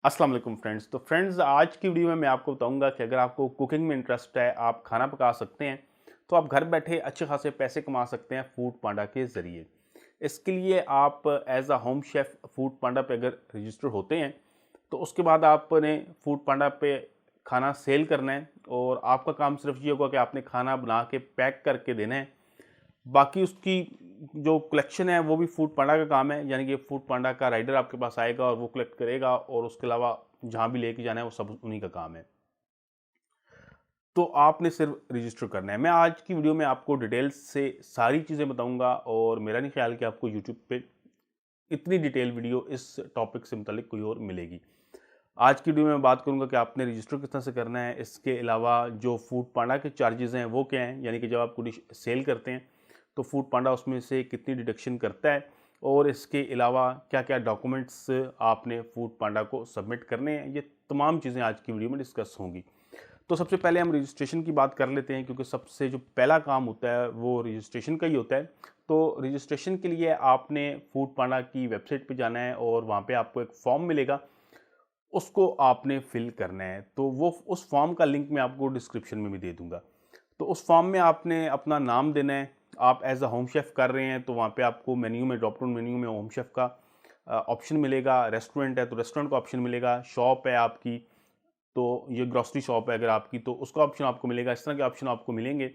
अस्सलाम वालेकुम फ्रेंड्स। तो फ्रेंड्स, आज की वीडियो में मैं आपको बताऊंगा कि अगर आपको कुकिंग में इंटरेस्ट है, आप खाना पका सकते हैं, तो आप घर बैठे अच्छे खासे पैसे कमा सकते हैं फूड पांडा के ज़रिए। इसके लिए आप as a home chef Foodpanda पे अगर रजिस्टर होते हैं, तो उसके बाद आपने फूड पांडा पे खाना सेल करना है और आपका काम सिर्फ ये होगा कि आपने खाना बना के पैक करके देना है। बाकी उसकी जो कलेक्शन है वो भी फूड पांडा का काम है, यानी कि फूड पांडा का राइडर आपके पास आएगा और वो कलेक्ट करेगा और उसके अलावा जहाँ भी लेके जाना है वो सब उन्हीं का काम है। तो आपने सिर्फ रजिस्टर करना है। मैं आज की वीडियो में आपको डिटेल्स से सारी चीज़ें बताऊंगा और मेरा नहीं ख्याल कि आपको यूट्यूब पे इतनी डिटेल वीडियो इस टॉपिक से मुतालिक कोई और मिलेगी। आज की वीडियो में मैं बात करूंगा कि आपने रजिस्टर किस तरह से करना है। इसके अलावा जो फूड पांडा के चार्जेस हैं वो क्या हैं, यानी कि जब आप कोई डिश सेल करते हैं तो फूड पांडा उसमें से कितनी डिडक्शन करता है और इसके अलावा क्या क्या डॉक्यूमेंट्स आपने फूड पांडा को सबमिट करने हैं। ये तमाम चीज़ें आज की वीडियो में डिस्कस होंगी। तो सबसे पहले हम रजिस्ट्रेशन की बात कर लेते हैं, क्योंकि सबसे जो पहला काम होता है वो रजिस्ट्रेशन का ही होता है। तो रजिस्ट्रेशन के लिए आपने फूड पांडा की वेबसाइट पे जाना है और वहाँ पे आपको एक फॉर्म मिलेगा, उसको आपने फिल करना है। तो वो उस फॉर्म का लिंक मैं आपको डिस्क्रिप्शन में भी दे दूंगा। तो उस फॉर्म में आपने अपना नाम देना है। आप एज अ होम शेफ़ कर रहे हैं तो वहाँ पे आपको मेन्यू में, ड्रॉप डाउन मेन्यू में होम शेफ़ का ऑप्शन मिलेगा। रेस्टोरेंट है तो रेस्टोरेंट का ऑप्शन मिलेगा। शॉप है आपकी तो ये ग्रोसरी शॉप है अगर आपकी, तो उसका ऑप्शन आपको मिलेगा। इस तरह के ऑप्शन आपको मिलेंगे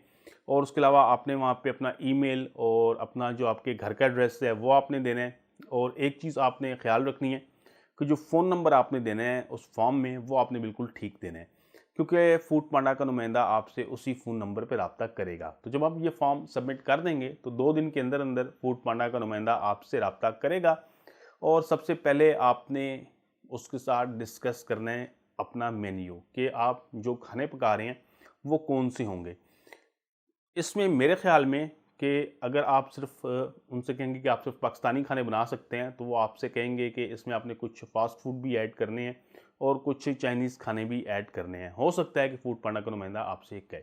और उसके अलावा आपने वहाँ पे अपना ईमेल और अपना जो आपके घर का एड्रेस है वो आपने देना है। और एक चीज़ आपने ख्याल रखनी है कि जो फ़ोन नंबर आपने देना है उस फॉर्म में वो आपने बिल्कुल ठीक देना है, क्योंकि फूड पांडा का नुमाइंदा आपसे उसी फ़ोन नंबर पर रब्ता करेगा। तो जब आप ये फॉर्म सबमिट कर देंगे तो 2 दिन के अंदर अंदर फूड पांडा का नुमाइंदा आपसे रब्ता करेगा और सबसे पहले आपने उसके साथ डिस्कस करना है अपना मेन्यू कि आप जो खाने पका रहे हैं वो कौन से होंगे। इसमें मेरे ख़्याल में कि अगर आप सिर्फ़ उनसे कहेंगे कि आप सिर्फ़ पाकिस्तानी खाने बना सकते हैं, तो वो आपसे कहेंगे कि इसमें आपने कुछ फ़ास्ट फूड भी ऐड करने हैं और कुछ चाइनीज़ खाने भी ऐड करने हैं। हो सकता है कि फूड पांडा का नुमाइंदा आपसे कहे।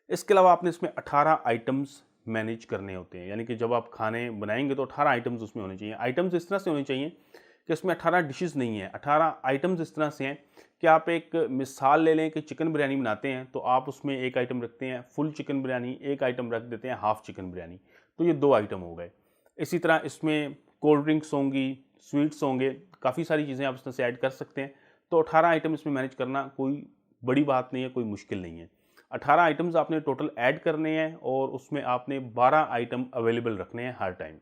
इसके अलावा आपने इसमें 18 आइटम्स मैनेज करने होते हैं, यानी कि जब आप खाने बनाएँगे तो 18 आइटम्स उसमें होने चाहिए। आइटम्स इस तरह से होने चाहिए कि इसमें 18 डिशेज़ नहीं है, 18 आइटम्स इस तरह से हैं कि आप एक मिसाल ले लें कि चिकन बिरयानी बनाते हैं तो आप उसमें एक आइटम रखते हैं फुल चिकन बिरयानी, एक आइटम रख देते हैं हाफ़ चिकन बिरयानी, तो ये 2 आइटम हो गए। इसी तरह इसमें कोल्ड ड्रिंक्स होंगी, स्वीट्स होंगे, काफ़ी सारी चीज़ें आप इसमें से ऐड कर सकते हैं। तो 18 आइटम इसमें मैनेज करना कोई बड़ी बात नहीं है, कोई मुश्किल नहीं है। 18 आइटम्स आपने टोटल ऐड करने हैं और उसमें आपने 12 आइटम अवेलेबल रखने हैं हर टाइम।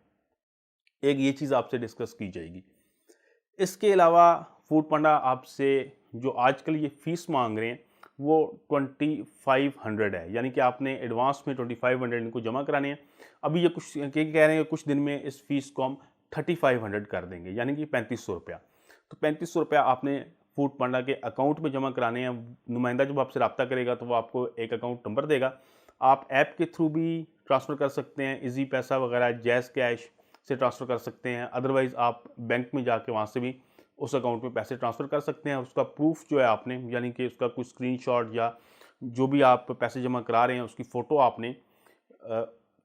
एक ये चीज़ आपसे डिस्कस की जाएगी। इसके अलावा फूड पांडा आपसे जो आजकल ये फ़ीस मांग रहे हैं वो 2500 है, यानी कि आपने एडवांस में 2500 इनको जमा कराने हैं। अभी ये कुछ कह रहे हैं कुछ दिन में इस फ़ीस को हम 3500 कर देंगे, यानी कि 3500 रुपया। तो 3500 रुपया आपने फूड पांडा के अकाउंट में जमा कराने हैं। नुमाइंदा जब आपसे रब्ता करेगा तो वो आपको एक अकाउंट नंबर देगा। आप ऐप के थ्रू भी ट्रांसफ़र कर सकते हैं, ईज़ी पैसा वगैरह, जैज़ कैश से ट्रांसफ़र कर सकते हैं। अदरवाइज़ आप बैंक में जाके वहाँ से भी उस अकाउंट में पैसे ट्रांसफ़र कर सकते हैं। उसका प्रूफ़ जो है आपने, यानी कि उसका कोई स्क्रीनशॉट या जो भी आप पैसे जमा करा रहे हैं उसकी फ़ोटो आपने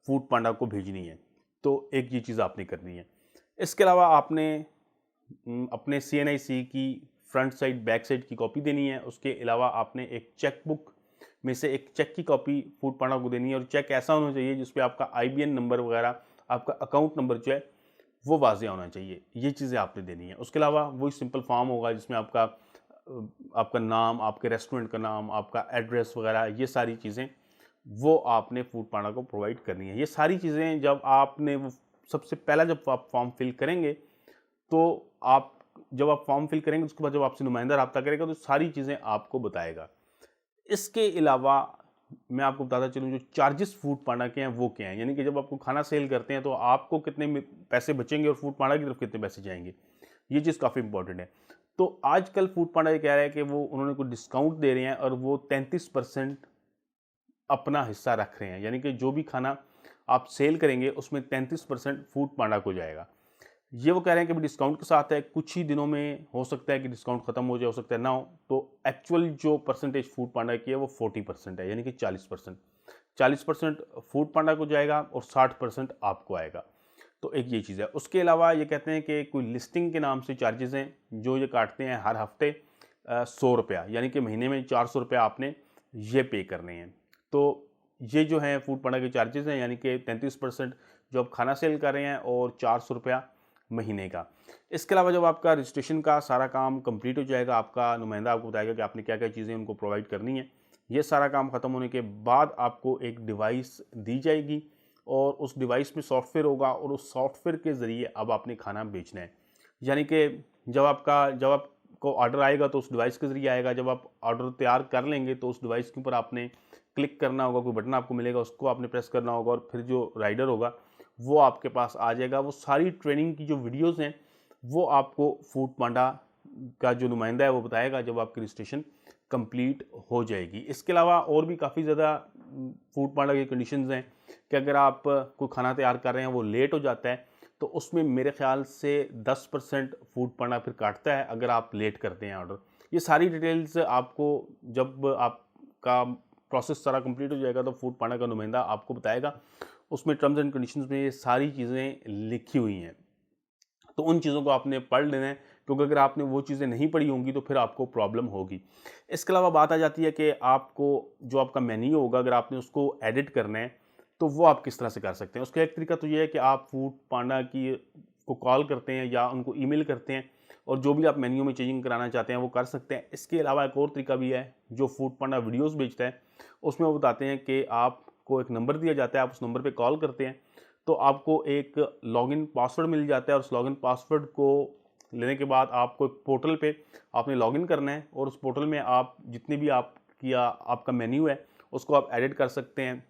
फूड पांडा को भेजनी है। तो एक ये चीज़ आपने करनी है। इसके अलावा आपने अपने सीएनआईसी की फ्रंट साइड, बैक साइड की कॉपी देनी है। उसके अलावा आपने एक चेक बुक में से एक चेक की कॉपी फूड पांडा को देनी है और चेक ऐसा होना चाहिए जिसपे आपका आईबीएन नंबर वगैरह, आपका अकाउंट नंबर जो है वो वाज़ेह होना चाहिए। ये चीज़ें आपने देनी है। उसके अलावा वही सिंपल फॉर्म होगा जिसमें आपका नाम, आपके रेस्टोरेंट का नाम, आपका एड्रेस वगैरह, ये सारी चीज़ें वो आपने फूड पांडा को प्रोवाइड करनी है। ये सारी चीज़ें जब आपने वो सबसे पहला जब आप फॉर्म फिल करेंगे, तो आप जब आप फॉर्म फिल करेंगे उसके बाद जब आपसे नुमाइंदा राब्ता करेगा तो सारी चीज़ें आपको बताएगा। इसके अलावा मैं आपको बताता चलूँ जो चार्जेस फूड पांडा के हैं वो क्या हैं, यानी कि जब आपको खाना सेल करते हैं तो आपको कितने पैसे बचेंगे और फूड पांडा की तरफ कितने पैसे जाएंगे, ये चीज़ काफ़ी इंपॉर्टेंट है। तो आजकल फूड पांडा ये कह रहा है कि वो उन्होंने कोई डिस्काउंट दे रहे हैं और वो 33% अपना हिस्सा रख रहे हैं, यानी कि जो भी खाना आप सेल करेंगे उसमें 33% फूड पांडा को जाएगा। ये वो कह रहे हैं कि भाई डिस्काउंट के साथ है, कुछ ही दिनों में हो सकता है कि डिस्काउंट खत्म हो जाए, हो सकता है ना हो। तो एक्चुअल जो परसेंटेज फूड पांडा की है वो 40% है, यानी कि 40%। 40% फूड पांडा को जाएगा और 60% आपको आएगा। तो एक ये चीज़ है। उसके अलावा ये कहते हैं कि कोई लिस्टिंग के नाम से चार्जेज़ हैं जो ये काटते हैं हर हफ्ते 100 रुपया, यानी कि महीने में 400 रुपया आपने ये पे करने हैं। तो ये जो हैं फूड पांडा के चार्जेज़ हैं, यानी कि 33% जो आप खाना सेल कर रहे हैं और 400 रुपया महीने का। इसके अलावा जब आपका रजिस्ट्रेशन का सारा काम कंप्लीट हो जाएगा, आपका नुमाइंदा आपको बताएगा कि आपने क्या-क्या चीज़ें उनको प्रोवाइड करनी है। ये सारा काम ख़त्म होने के बाद आपको एक डिवाइस दी जाएगी और उस डिवाइस में सॉफ्टवेयर होगा और उस सॉफ्टवेयर के ज़रिए अब आपने खाना बेचना है। यानी कि जब आपको ऑर्डर आएगा तो उस डिवाइस के ज़रिए आएगा, जब आप ऑर्डर तैयार कर लेंगे तो उस डिवाइस के ऊपर आपने क्लिक करना होगा, कोई बटन आपको मिलेगा उसको आपने प्रेस करना होगा और फिर जो राइडर होगा वो आपके पास आ जाएगा। वो सारी ट्रेनिंग की जो वीडियोज़ हैं वो आपको फूड पांडा का जो नुमाइंदा है वो बताएगा जब आपकी रजिस्ट्रेशन कंप्लीट हो जाएगी। इसके अलावा और भी काफ़ी ज़्यादा फूड पांडा की कंडीशंस हैं कि अगर आप कोई खाना तैयार कर रहे हैं वो लेट हो जाता है तो उसमें मेरे ख्याल से 10% फूड पांडा फिर काटता है अगर आप लेट करते हैं ऑर्डर। ये सारी डिटेल्स आपको जब आपका प्रोसेस सारा कंप्लीट हो जाएगा तो फूड पांडा का नुमाइंदा आपको बताएगा। उसमें टर्म्स एंड कंडीशंस में ये सारी चीज़ें लिखी हुई हैं। तो उन चीज़ों को आपने पढ़ लेना है, क्योंकि अगर आपने वो चीज़ें नहीं पढ़ी होंगी तो फिर आपको प्रॉब्लम होगी। इसके अलावा बात आ जाती है कि आपको जो आपका मेन्यू होगा अगर आपने उसको एडिट करना है तो वो आप किस तरह से कर सकते हैं। उसका एक तरीका तो ये है कि आप फूड पांडा की को कॉल करते हैं या उनको ईमेल करते हैं और जो भी आप मेन्यू में चेंजिंग कराना चाहते हैं वो कर सकते हैं। इसके अलावा एक और तरीका भी है, जो फूड पांडा वीडियोज़ बेचता है उसमें वो बताते हैं कि आपको एक नंबर दिया जाता है, आप उस नंबर पर कॉल करते हैं तो आपको एक लॉगिन पासवर्ड मिल जाता है और उस लॉगिन पासवर्ड को लेने के बाद आपको एक पोर्टल पे आपने लॉगिन करना है और उस पोर्टल में आप जितने भी आपका मेन्यू है उसको आप एडिट कर सकते हैं।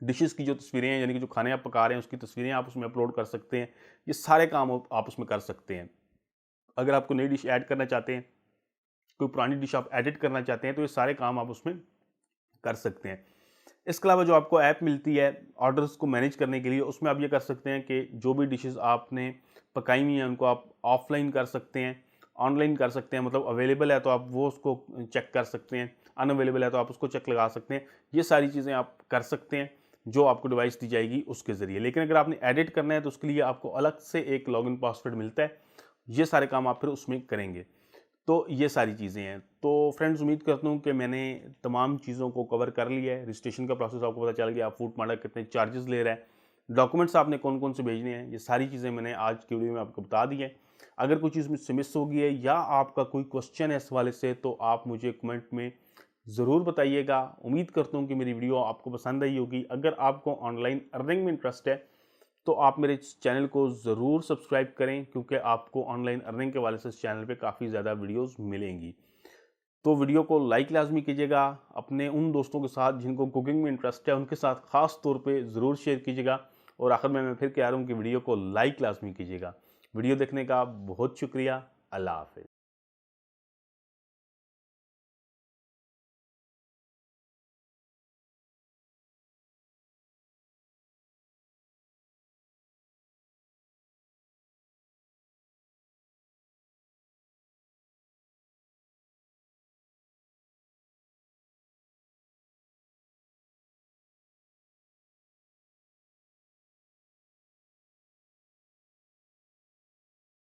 डिशेस की जो तस्वीरें हैं, यानी कि जो खाने आप पका रहे हैं उसकी तस्वीरें आप उसमें अपलोड कर सकते हैं। ये सारे काम आप उसमें कर सकते हैं। अगर आपको नई डिश ऐड करना चाहते हैं, कोई पुरानी डिश आप एडिट करना चाहते हैं तो ये सारे काम आप उसमें कर सकते हैं। इसके अलावा जो आपको ऐप मिलती है ऑर्डर्स को मैनेज करने के लिए, उसमें आप ये कर सकते हैं कि जो भी डिशेस आपने पकाई हुई हैं उनको आप ऑफलाइन कर सकते हैं, ऑनलाइन कर सकते हैं। मतलब अवेलेबल है तो आप वो उसको चेक कर सकते हैं, अनअवेलेबल है तो आप उसको चेक लगा सकते हैं। ये सारी चीज़ें आप कर सकते हैं जो आपको डिवाइस दी जाएगी उसके ज़रिए। लेकिन अगर आपने एडिट करना है तो उसके लिए आपको अलग से एक लॉगिन पासवर्ड मिलता है। ये सारे काम आप फिर उसमें करेंगे। तो ये सारी चीज़ें हैं। तो फ्रेंड्स, उम्मीद करता हूँ कि मैंने तमाम चीज़ों को कवर कर लिया है। रजिस्ट्रेशन का प्रोसेस आपको पता चल गया, फूड पांडा कितने चार्जेस ले रहा है, डॉक्यूमेंट्स आपने कौन कौन से भेजने हैं, ये सारी चीज़ें मैंने आज की वीडियो में आपको बता दी है। अगर कोई चीज़ मुझसे मिस हो गई है या आपका कोई क्वेश्चन है इस हवाले से तो आप मुझे कमेंट में ज़रूर बताइएगा। उम्मीद करता हूँ कि मेरी वीडियो आपको पसंद आई होगी। अगर आपको ऑनलाइन अर्निंग में इंटरेस्ट है तो आप मेरे इस चैनल को ज़रूर सब्सक्राइब करें, क्योंकि आपको ऑनलाइन अर्निंग के वाले से इस चैनल पे काफ़ी ज़्यादा वीडियोस मिलेंगी। तो वीडियो को लाइक लाजमी कीजिएगा, अपने उन दोस्तों के साथ जिनको कुकिंग में इंटरेस्ट है उनके साथ ख़ास तौर पे ज़रूर शेयर कीजिएगा। और आखिर में मैं फिर कह रहा हूँ कि वीडियो को लाइक लाजमी कीजिएगा। वीडियो देखने का बहुत शुक्रिया। अल्लाह हाफ़िज़।